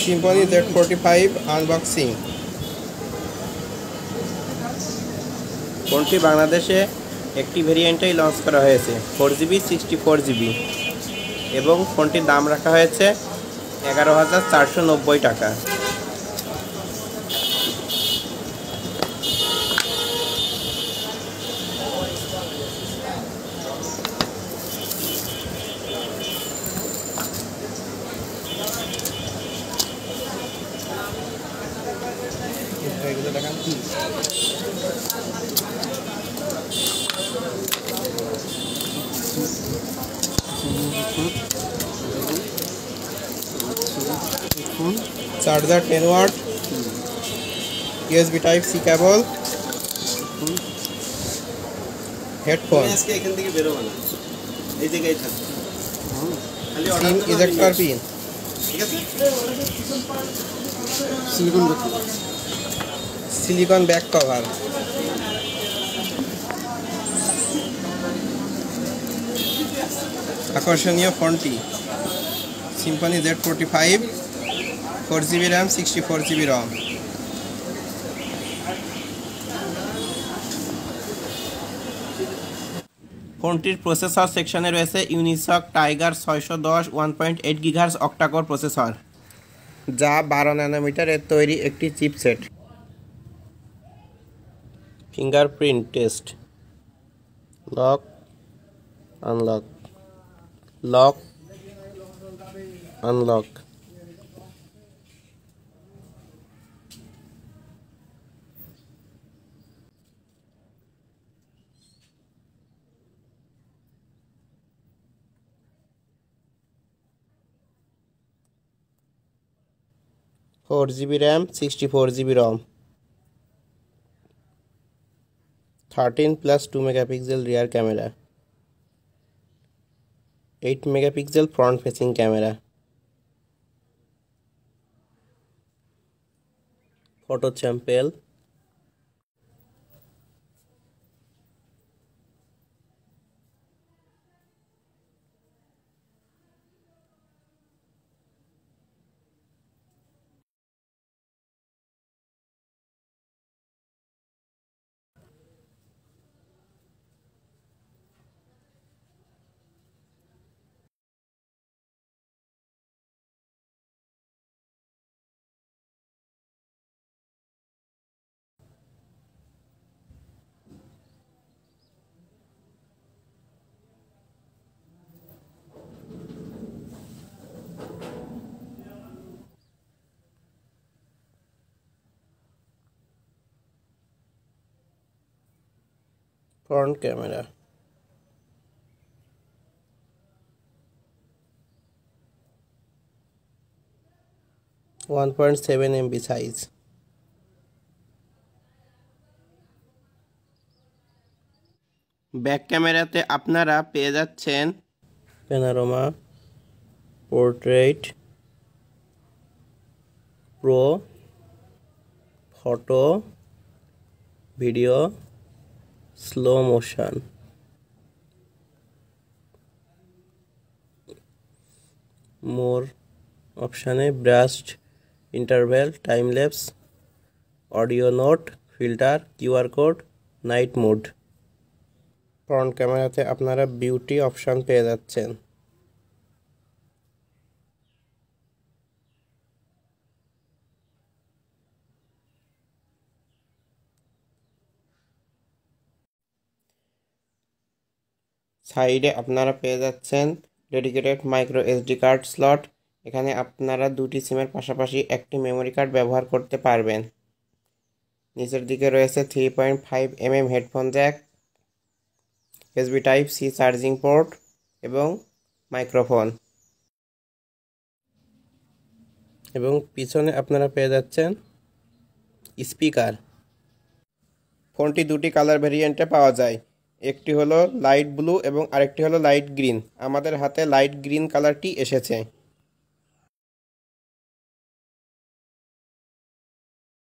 Symphony Z45 unboxing. ফোনটি বাংলাদেশে একটি ভেরিয়েন্টেই লঞ্চ করা হয়েছে 4GB 64GB এবং ফোনটির দাম রাখা হয়েছে 11,490 টাকা। Charger 10 watt, USB type C cable, headphone, SIM ejector pin, silicon back cover. আকর্ষণীয় ফোনটি Symphony Z45, 4GB RAM, 64GB ROM। ফোনটির প্রসেসর সেকশনে রয়েছে Unisoc Tiger 610 1.8 GHz octacore processor, যা 12 ন্যানোমিটারের তৈরি একটি chipset. Fingerprint test, lock unlock, lock unlock. Four GB RAM, 64GB ROM, 13+2 megapixel rear camera, 8 megapixel front facing camera, photo sample, front camera, .7 MB size, back ক্যামেরাতে আপনারা পেয়ে যাচ্ছেন panorama, portrait, pro, photo, video, slow motion. More অপশানে burst, interval, time lapse, audio note, filter, QR code, night mode. Front ক্যামেরাতে আপনারা beauty option পেয়ে যাচ্ছেন। সাইডে আপনারা পেয়ে যাচ্ছেন dedicated micro SD card slot. এখানে আপনারা দুটি সিমের পাশাপাশি একটি মেমোরি কার্ড ব্যবহার করতে পারবেন। নিচের দিকে রয়েছে 3.5 mm headphone jack, USB type C charging port এবং মাইক্রোফোন। এবং পিছনে আপনারা পেয়ে যাচ্ছেন স্পিকার। ফোনটি দুটি কালার ভেরিয়েন্টে পাওয়া যায়, একটি হলো লাইট ব্লু এবং আরেকটি হলো লাইট গ্রিন। আমাদের হাতে লাইট গ্রিন কালারটি এসেছে।